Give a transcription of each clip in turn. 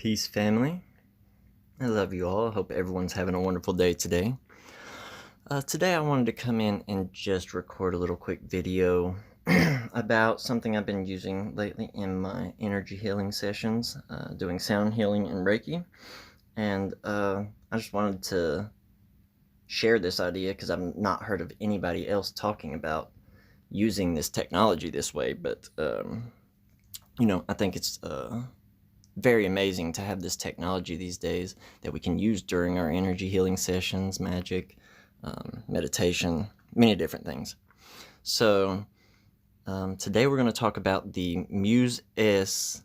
Peace, family. I love you all. I hope everyone's having a wonderful day today. Today I wanted to come in and just record a little quick video about something I've been using lately in my energy healing sessions, doing sound healing and reiki. And I just wanted to share this idea because I've not heard of anybody else talking about using this technology this way. But, I think it's very amazing to have this technology these days that we can use during our energy healing sessions, magic, meditation, many different things. So today we're going to talk about the Muse-S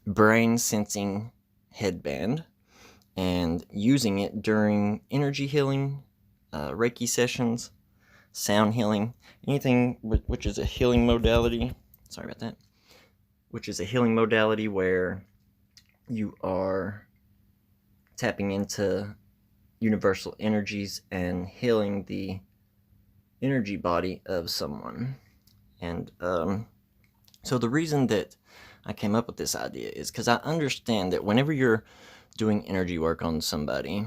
brain sensing headband and using it during energy healing, reiki sessions, sound healing, anything which is a healing modality. Sorry about that. Which is a healing modality where you are tapping into universal energies and healing the energy body of someone. And so the reason that I came up with this idea is because I understand that whenever you're doing energy work on somebody,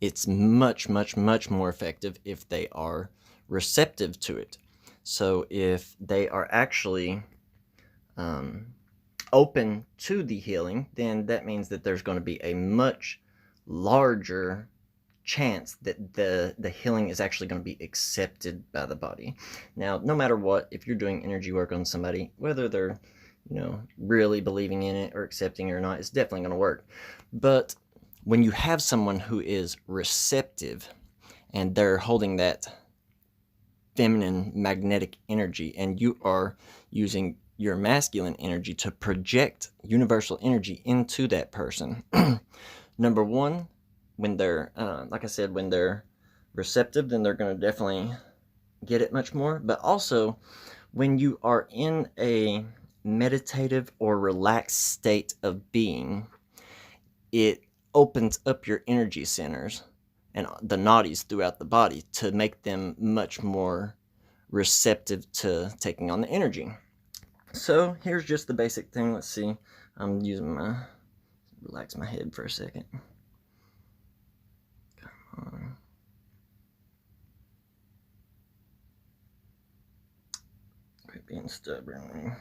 it's much, much, much more effective if they are receptive to it. So if they are actually open to the healing, then that means that there's going to be a much larger chance that the healing is actually going to be accepted by the body. Now, no matter what, if you're doing energy work on somebody, whether they're really believing in it or accepting it or not, it's definitely going to work. But when you have someone who is receptive and they're holding that feminine magnetic energy and you are using your masculine energy to project universal energy into that person. Number one, when they're, like I said, when they're receptive, then they're going to definitely get it much more. But also, when you are in a meditative or relaxed state of being, it opens up your energy centers and the nadis throughout the body to make them much more receptive to taking on the energy. So here's just the basic thing. Let's see. I'm using relax my head for a second. Come on. Quit being stubborn.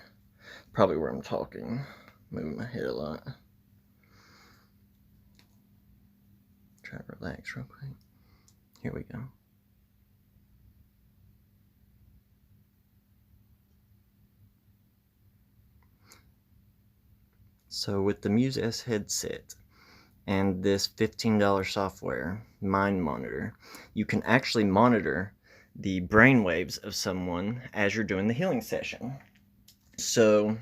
Probably where I'm talking. Moving my head a lot. Try to relax real quick. Here we go. So with the Muse-S headset and this $15 software, Mind Monitor, you can actually monitor the brain waves of someone as you're doing the healing session. So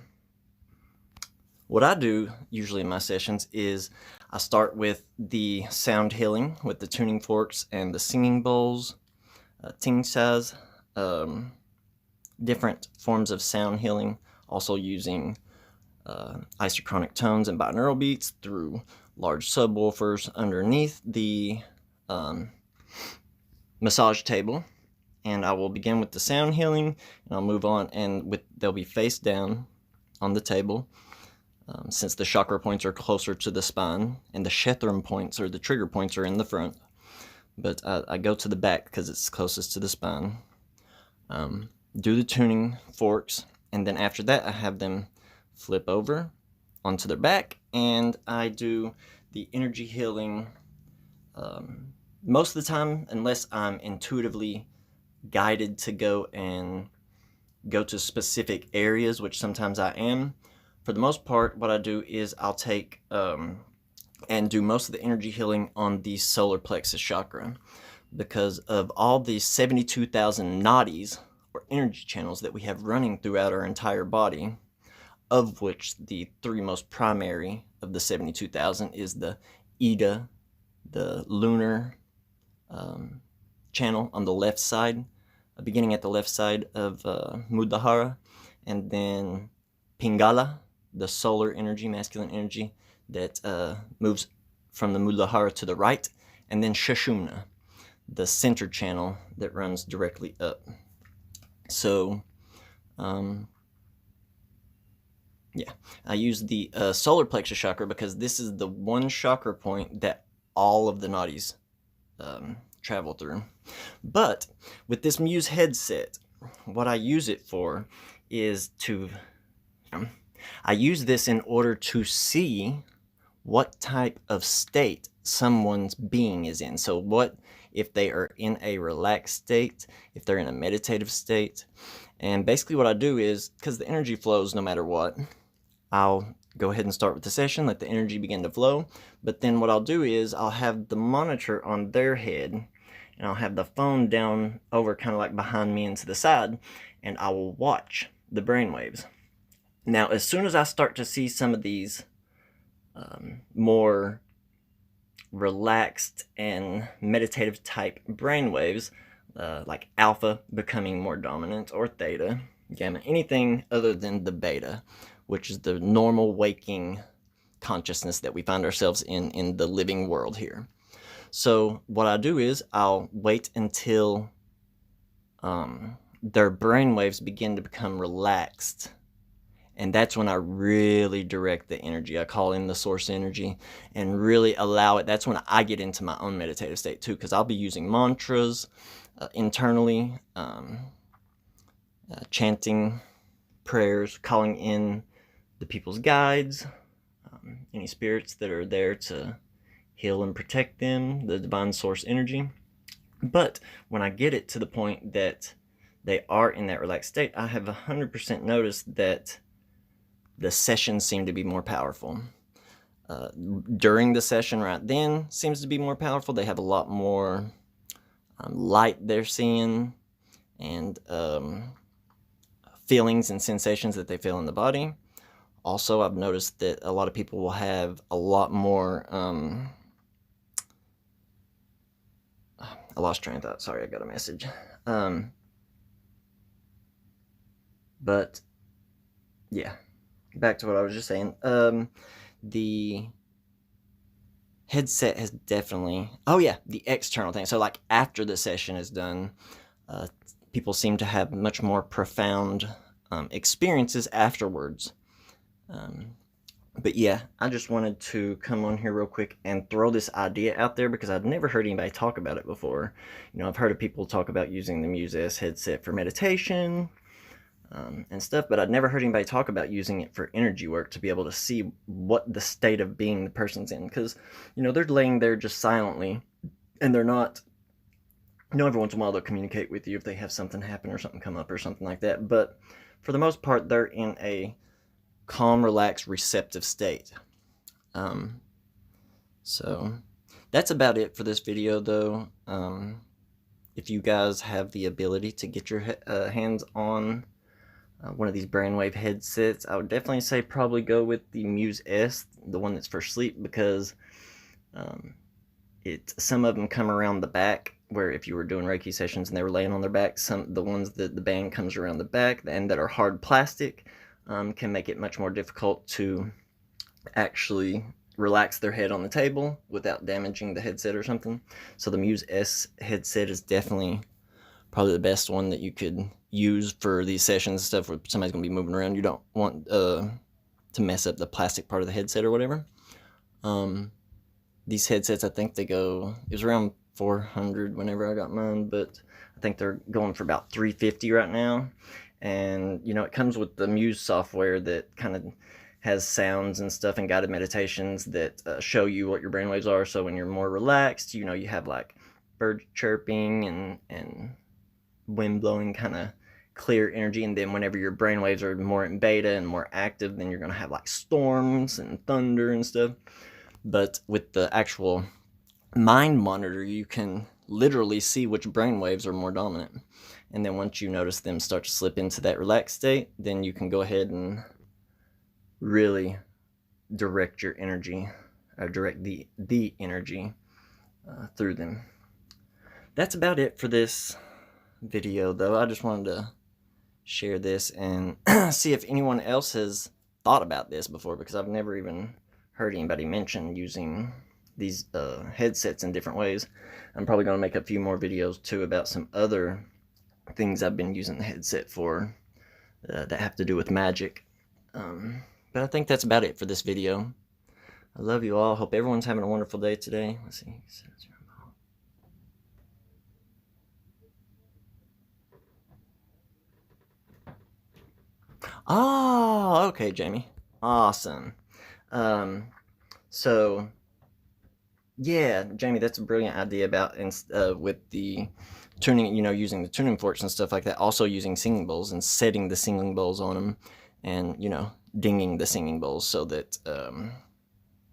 what I do usually in my sessions is I start with the sound healing with the tuning forks and the singing bowls, tingsas, different forms of sound healing, also using isochronic tones and binaural beats through large subwoofers underneath the massage table. And I will begin with the sound healing, and I'll move on, and they'll be face down on the table, since the chakra points are closer to the spine, and the Shetram points, or the trigger points, are in the front. But I go to the back because it's closest to the spine. Do the tuning forks, and then after that I have them flip over onto their back, and I do the energy healing most of the time, unless I'm intuitively guided to go to specific areas, which sometimes I am. For the most part, what I do is I'll take and do most of the energy healing on the solar plexus chakra, because of all the 72,000 nadis, or energy channels, that we have running throughout our entire body, of which the three most primary of the 72,000 is the Ida, the lunar channel on the left side, beginning at the left side of Muladhara, and then Pingala, the solar energy, masculine energy, that moves from the Muladhara to the right, and then Sushumna, the center channel that runs directly up. So Yeah, I use the solar plexus chakra because this is the one chakra point that all of the nadis travel through. But with this Muse headset, what I use it for is I use this in order to see what type of state someone's being is in. So what if they are in a relaxed state, if they're in a meditative state. And basically what I do is, because the energy flows no matter what, I'll go ahead and start with the session, let the energy begin to flow. But then what I'll do is I'll have the monitor on their head, and I'll have the phone down over kind of like behind me and to the side, and I will watch the brainwaves. Now, as soon as I start to see some of these more relaxed and meditative type brainwaves, like alpha becoming more dominant, or theta, gamma, anything other than the beta, which is the normal waking consciousness that we find ourselves in the living world here. So what I do is I'll wait until their brainwaves begin to become relaxed. And that's when I really direct the energy. I call in the source energy and really allow it. That's when I get into my own meditative state too, because I'll be using mantras internally, chanting prayers, calling in the people's guides, any spirits that are there to heal and protect them, the divine source energy. But when I get it to the point that they are in that relaxed state, I have 100% noticed that the sessions seem to be more powerful. During the session right then seems to be more powerful. They have a lot more light they're seeing, and feelings and sensations that they feel in the body. Also, I've noticed that a lot of people will have a lot more I lost train of thought. Sorry, I got a message. But yeah, back to what I was just saying. The headset has definitely, oh yeah, the external thing. So like after the session is done, people seem to have much more profound experiences afterwards. But yeah, I just wanted to come on here real quick and throw this idea out there because I've never heard anybody talk about it before. You know, I've heard of people talk about using the Muse-S headset for meditation and stuff, but I'd never heard anybody talk about using it for energy work to be able to see what the state of being the person's in. Because, you know, they're laying there just silently, and they're not, you know, every once in a while they'll communicate with you if they have something happen or something come up or something like that. But for the most part, they're in a calm, relaxed, receptive state. So that's about it for this video, though. If you guys have the ability to get your hands on one of these brainwave headsets, I would definitely say probably go with the Muse-S, the one that's for sleep, because some of them come around the back, where if you were doing Reiki sessions and they were laying on their back, the ones that the band comes around the back and that are hard plastic can make it much more difficult to actually relax their head on the table without damaging the headset or something. So the Muse-S headset is definitely probably the best one that you could use for these sessions and stuff where somebody's going to be moving around. You don't want to mess up the plastic part of the headset or whatever. These headsets, I think they go, it was around $400 whenever I got mine, but I think they're going for about $350 right now. And, you know, it comes with the Muse software that kind of has sounds and stuff and guided meditations that show you what your brainwaves are. So when you're more relaxed, you know, you have like birds chirping and wind blowing, kind of clear energy. And then whenever your brainwaves are more in beta and more active, then you're going to have like storms and thunder and stuff. But with the actual mind monitor, you can literally see which brainwaves are more dominant. And then once you notice them start to slip into that relaxed state, then you can go ahead and really direct your energy, or direct the energy through them. That's about it for this video, though. I just wanted to share this and see if anyone else has thought about this before, because I've never even heard anybody mention using these headsets in different ways. I'm probably going to make a few more videos too about some other things I've been using the headset for that have to do with magic. But I think that's about it for this video. I love you all. Hope everyone's having a wonderful day today. Let's see. Oh, okay, Jamie. Awesome. So yeah, Jamie, that's a brilliant idea about with the tuning, using the tuning forks and stuff like that. Also using singing bowls and setting the singing bowls on them, and dinging the singing bowls so that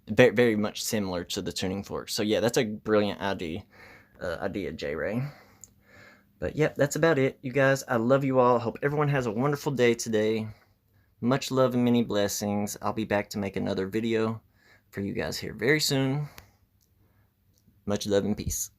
very, very much similar to the tuning forks. So yeah, that's a brilliant idea, J Ray. But yep, that's about it, you guys. I love you all. Hope everyone has a wonderful day today. Much love and many blessings. I'll be back to make another video for you guys here very soon. Much love and peace.